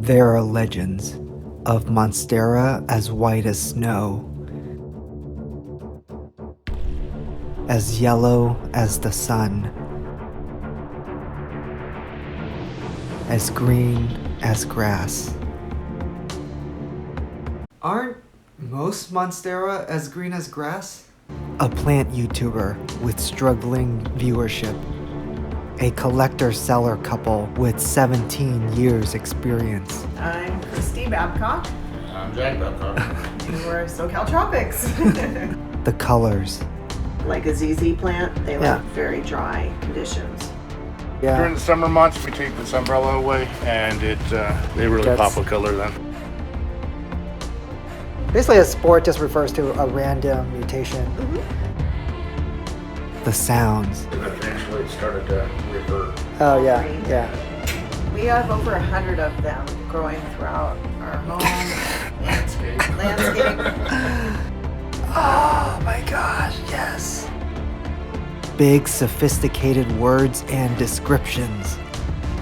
There are legends of Monstera as white as snow, as yellow as the sun, as green as grass. Aren't most Monstera as green as grass? A plant YouTuber with struggling viewership. A collector-seller couple with 17 years experience. I'm Christy Babcock. I'm Jack Babcock. And we're SoCal Tropics. The colors. Like a ZZ plant, they like very dry conditions. Yeah. During the summer months, we take this umbrella away, and they really pop a color then. Basically, a sport just refers to a random mutation. The sounds. And then eventually it started to revert. Oh yeah, Green. yeah. We have over 100 of them growing throughout our home. Landscape. Oh my gosh, yes. Big, sophisticated words and descriptions.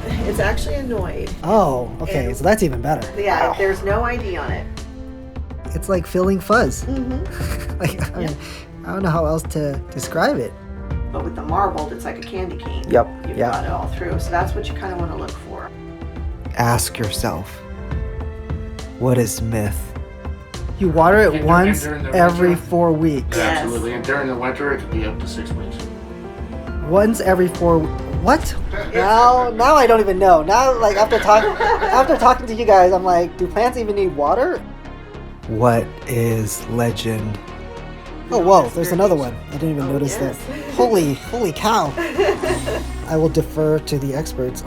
It's actually annoyed. Oh, okay, And- so that's even better. Yeah, there's no ID on it. It's like feeling fuzz. Mm-hmm. Like, I mean, I don't know how else to describe it. But with the marbled, it's like a candy cane. Yep, You've yeah. got it all through. So that's what you kind of want to look for. Ask yourself, what is myth? You water it And once during the every winter? 4 weeks. Yes. Absolutely. And during the winter, it could be up to 6 weeks. Once every 4. What? Now I don't even know. Now, like after talking to you guys, I'm like, do plants even need water? What is legend? Oh whoa, there's another one. I didn't even notice yes. that. Holy cow! I will defer to the experts.